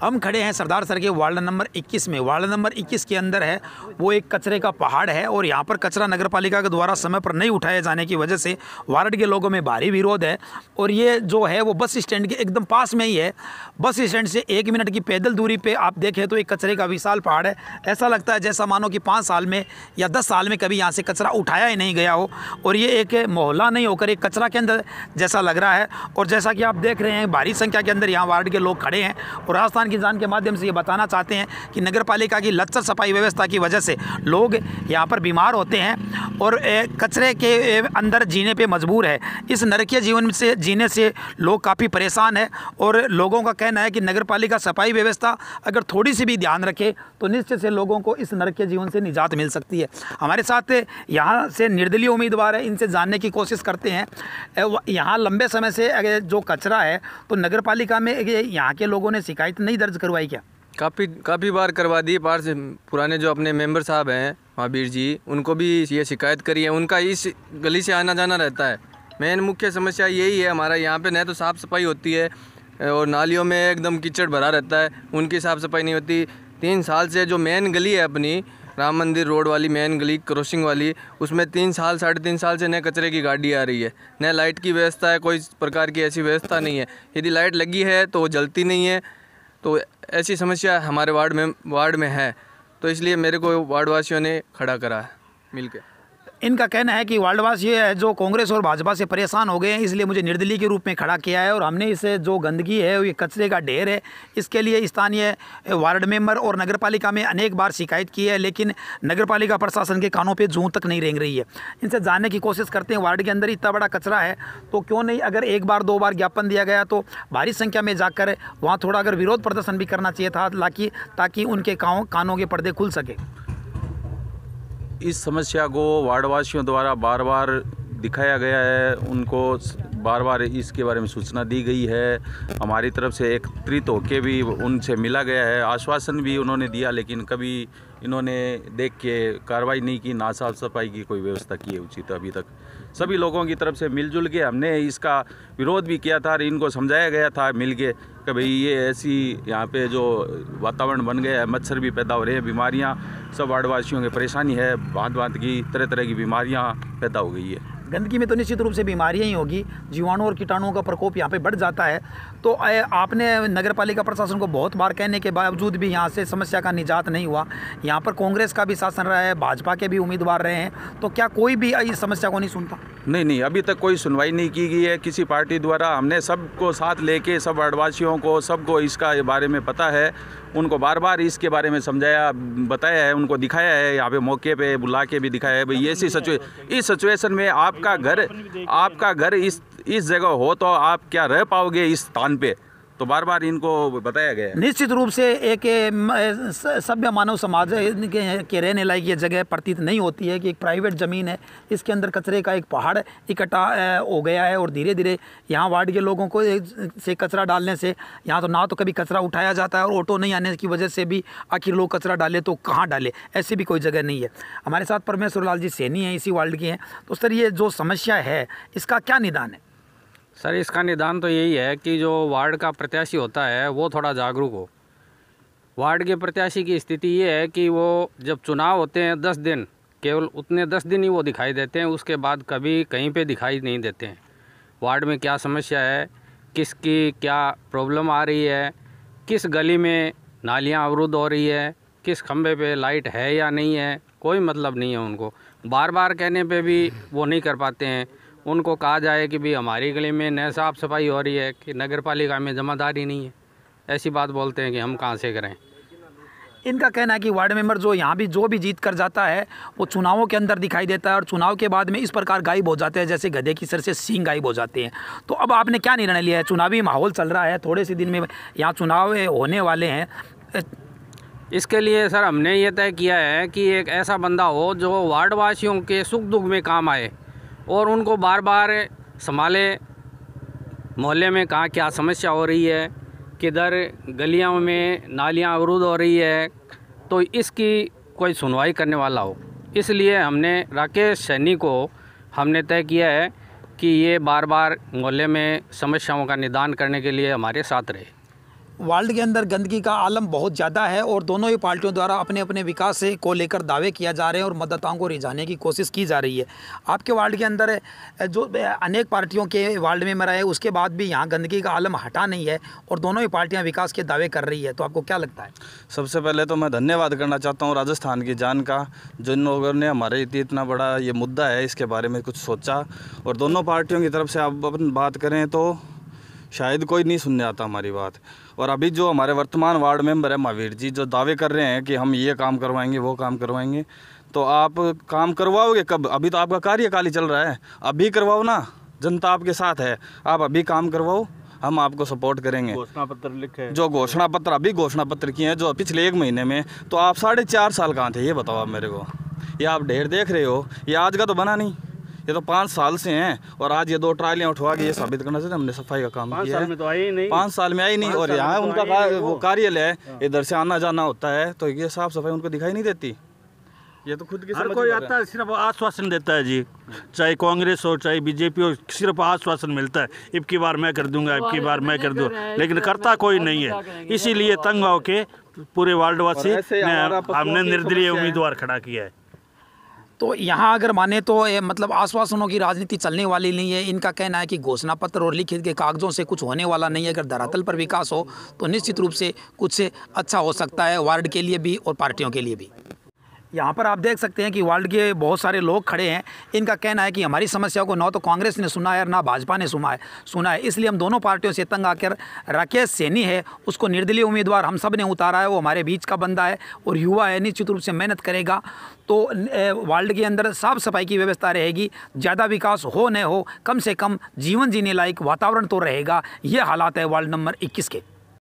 हम खड़े हैं सरदार सर के वार्ड नंबर 21 में। वार्ड नंबर 21 के अंदर है वो एक कचरे का पहाड़ है और यहाँ पर कचरा नगर पालिका के द्वारा समय पर नहीं उठाए जाने की वजह से वार्ड के लोगों में भारी विरोध है। और ये जो है वो बस स्टैंड के एकदम पास में ही है। बस स्टैंड से 1 मिनट की पैदल दूरी पे आप देखें तो एक कचरे का विशाल पहाड़ है। ऐसा लगता है जैसा मानो कि 5 साल में या 10 साल में कभी यहाँ से कचरा उठाया ही नहीं गया हो। और ये एक मोहल्ला नहीं होकर एक कचरा के अंदर जैसा लग रहा है। और जैसा कि आप देख रहे हैं भारी संख्या के अंदर यहाँ वार्ड के लोग खड़े हैं और राजस्थान की जान के माध्यम से ये बताना चाहते हैं कि नगर पालिका की लचर सफाई व्यवस्था की वजह से लोग यहाँ पर बीमार होते हैं और कचरे के अंदर जीने पे मजबूर है। इस नरकीय जीवन से जीने से लोग काफ़ी परेशान है और लोगों का कहना है कि नगर पालिका सफाई व्यवस्था अगर थोड़ी सी भी ध्यान रखे तो निश्चित से लोगों को इस नरकीय जीवन से निजात मिल सकती है। हमारे साथ यहाँ से निर्दलीय उम्मीदवार है, इनसे जानने की कोशिश करते हैं। यहाँ लंबे समय से जो कचरा है तो नगर पालिका में यहाँ के लोगों ने शिकायत नहीं दर्ज करवाई क्या? काफ़ी बार करवा दी। पार से पुराने जो अपने मेंबर साहब हैं महावीर जी, उनको भी ये शिकायत करी है। उनका इस गली से आना जाना रहता है। मेन मुख्य समस्या यही है हमारा यहाँ पे, न तो साफ़ सफाई होती है और नालियों में एकदम कीचड़ भरा रहता है, उनकी साफ़ सफाई नहीं होती। 3 साल से जो मेन गली है अपनी राम मंदिर रोड वाली मेन गली क्रॉसिंग वाली, उसमें 3 साल 3.5 साल से न कचरे की गाड़ी आ रही है, न लाइट की व्यवस्था है, कोई प्रकार की ऐसी व्यवस्था नहीं है। यदि लाइट लगी है तो वो जलती नहीं है। तो ऐसी समस्या हमारे वार्ड में है। तो इसलिए मेरे को वार्ड वासियों ने खड़ा करा है मिलकर। इनका कहना है कि वार्डवासी है जो कांग्रेस और भाजपा से परेशान हो गए हैं, इसलिए मुझे निर्दलीय के रूप में खड़ा किया है। और हमने इसे जो गंदगी है ये कचरे का ढेर है, इसके लिए स्थानीय वार्ड मेंबर और नगर पालिका में अनेक बार शिकायत की है, लेकिन नगर पालिका प्रशासन के कानों पे जूं तक नहीं रेंग रही है। इनसे जानने की कोशिश करते हैं वार्ड के अंदर इतना बड़ा कचरा है तो क्यों नहीं अगर 1 बार 2 बार ज्ञापन दिया गया तो भारी संख्या में जाकर वहाँ थोड़ा अगर विरोध प्रदर्शन भी करना चाहिए था ताकि उनके कानों के पर्दे खुल सके। इस समस्या को वार्डवासियों द्वारा बार बार दिखाया गया है, उनको बार बार इसके बारे में सूचना दी गई है। हमारी तरफ से एकत्रित होकर भी उनसे मिला गया है, आश्वासन भी उन्होंने दिया, लेकिन कभी इन्होंने देख के कार्रवाई नहीं की, ना साफ सफाई की कोई व्यवस्था की है उचित। अभी तक सभी लोगों की तरफ से मिलजुल के हमने इसका विरोध भी किया था और इनको समझाया गया था मिल के कि भाई ये ऐसी यहाँ पे जो वातावरण बन गया है, मच्छर भी पैदा हो रहे हैं, बीमारियाँ सब वार्डवासियों की परेशानी है, भांत की तरह तरह की बीमारियाँ पैदा हो गई है। गंदगी में तो निश्चित रूप से बीमारियां ही होगी, जीवाणु और कीटाणुओं का प्रकोप यहाँ पे बढ़ जाता है। तो आपने नगर पालिका प्रशासन को बहुत बार कहने के बावजूद भी यहाँ से समस्या का निजात नहीं हुआ। यहाँ पर कांग्रेस का भी शासन रहा है, भाजपा के भी उम्मीदवार रहे हैं, तो क्या कोई भी इस समस्या को नहीं सुनता? नहीं, अभी तक कोई सुनवाई नहीं की गई है किसी पार्टी द्वारा। हमने सबको साथ लेके सब वार्डवासियों को सबको इसका बारे में पता है, उनको बार बार इसके बारे में समझाया बताया है, उनको दिखाया है, यहाँ पे मौके पे बुला के भी दिखाया है भाई ऐसी इस सिचुएशन में आपका घर इस जगह हो तो आप क्या रह पाओगे इस स्थान पे, तो बार बार इनको बताया गया है। निश्चित रूप से एक सभ्य मानव समाज के रहने लायक ये जगह प्रतीत नहीं होती है कि एक प्राइवेट ज़मीन है, इसके अंदर कचरे का एक पहाड़ इकट्ठा हो गया है। और धीरे धीरे यहाँ वार्ड के लोगों को से कचरा डालने से यहाँ तो ना तो कभी कचरा उठाया जाता है और ऑटो नहीं आने की वजह से भी आखिर लोग कचरा डाले तो कहाँ डाले, ऐसी भी कोई जगह नहीं है। हमारे साथ परमेश्वर लाल जी सैनी हैं, इसी वार्ड के हैं। तो सर ये जो समस्या है इसका क्या निदान है? सर इसका निदान तो यही है कि जो वार्ड का प्रत्याशी होता है वो थोड़ा जागरूक हो। वार्ड के प्रत्याशी की स्थिति ये है कि वो जब चुनाव होते हैं 10 दिन, केवल उतने 10 दिन ही वो दिखाई देते हैं, उसके बाद कभी कहीं पे दिखाई नहीं देते हैं। वार्ड में क्या समस्या है, किसकी क्या प्रॉब्लम आ रही है, किस गली में नालियाँ अवरुद्ध हो रही है, किस खंबे पे लाइट है या नहीं है, कोई मतलब नहीं है उनको। बार बार कहने पे भी वो नहीं कर पाते हैं। उनको कहा जाए कि भाई हमारी गली में न साफ़ सफाई हो रही है कि नगर पालिका में जमादारी नहीं है, ऐसी बात बोलते हैं कि हम कहाँ से करें। इनका कहना है कि वार्ड मेंबर जो भी जीत कर जाता है वो चुनावों के अंदर दिखाई देता है और चुनाव के बाद में इस प्रकार गायब हो जाते हैं जैसे गधे की सर से सींग गायब हो जाते हैं। तो अब आपने क्या निर्णय लिया है? चुनावी माहौल चल रहा है, थोड़े से दिन में यहाँ चुनाव होने वाले हैं। इसके लिए सर हमने ये तय किया है कि एक ऐसा बंदा हो जो वार्ड वासियों के सुख दुख में काम आए और उनको बार बार संभाले, मोहल्ले में कहाँ क्या समस्या हो रही है, किधर गलियों में नालियाँ अवरुद्ध हो रही है, तो इसकी कोई सुनवाई करने वाला हो। इसलिए हमने राकेश सैनी को हमने तय किया है कि ये बार बार मोहल्ले में समस्याओं का निदान करने के लिए हमारे साथ रहे। वार्ड के अंदर गंदगी का आलम बहुत ज़्यादा है और दोनों ही पार्टियों द्वारा अपने अपने विकास से को लेकर दावे किया जा रहे हैं और मतदाताओं को रिझाने की कोशिश की जा रही है। आपके वार्ड के अंदर जो अनेक पार्टियों के वार्ड में रहे उसके बाद भी यहाँ गंदगी का आलम हटा नहीं है और दोनों ही पार्टियाँ विकास के दावे कर रही है, तो आपको क्या लगता है? सबसे पहले तो मैं धन्यवाद करना चाहता हूँ राजस्थान की जान का, जिन लोगों ने हमारे इतना बड़ा ये मुद्दा है इसके बारे में कुछ सोचा। और दोनों पार्टियों की तरफ से आप अपन बात करें तो शायद कोई नहीं सुनने आता हमारी बात। और अभी जो हमारे वर्तमान वार्ड मेंबर है महावीर जी, जो दावे कर रहे हैं कि हम ये काम करवाएंगे वो काम करवाएंगे, तो आप काम करवाओगे कब? अभी तो आपका कार्यकाल ही चल रहा है, अभी करवाओ ना, जनता आपके साथ है, आप अभी काम करवाओ, हम आपको सपोर्ट करेंगे। घोषणा पत्र लिखे, जो घोषणा पत्र अभी घोषणा पत्र किए हैं जो पिछले 1 महीने में, तो आप 4.5 साल कहाँ थे ये बताओ आप मेरे को। ये आप ढेर देख रहे हो, ये आज का तो बना नहीं, ये तो 5 साल से हैं। और आज ये 2 ट्रालियाँ उठवा के ये साबित करना चाहिए हमने सफाई का काम किया है। 5 साल में आई नहीं। और यहाँ उनका वो कार्यालय है, इधर से आना जाना होता है, तो ये साफ सफाई उनको दिखाई नहीं देती। ये तो खुद की हर कोई आता है सिर्फ आश्वासन देता है जी, चाहे कांग्रेस हो चाहे बीजेपी हो, सिर्फ आश्वासन मिलता है, अब की बार मैं कर दूंगा, अब की बार मैं कर दूंगा, लेकिन करता कोई नहीं है। इसीलिए तंग होके पूरे वार्डवासी हमने निर्दलीय उम्मीदवार खड़ा किया है। तो यहाँ अगर माने तो ये मतलब आश्वासनों की राजनीति चलने वाली नहीं है। इनका कहना है कि घोषणा पत्र और लिखित के कागजों से कुछ होने वाला नहीं है। अगर धरातल पर विकास हो तो निश्चित रूप से कुछ अच्छा हो सकता है, वार्ड के लिए भी और पार्टियों के लिए भी। यहाँ पर आप देख सकते हैं कि वार्ड के बहुत सारे लोग खड़े हैं। इनका कहना है कि हमारी समस्या को ना तो कांग्रेस ने सुना है और ना भाजपा ने सुना है, इसलिए हम दोनों पार्टियों से तंग आकर राकेश सैनी है उसको निर्दलीय उम्मीदवार हम सब ने उतारा है। वो हमारे बीच का बंदा है और युवा है, निश्चित रूप से मेहनत करेगा तो वार्ड के अंदर साफ सफाई की व्यवस्था रहेगी। ज़्यादा विकास हो न हो, कम से कम जीवन जीने लायक वातावरण तो रहेगा। ये हालात है वार्ड नंबर 21 के।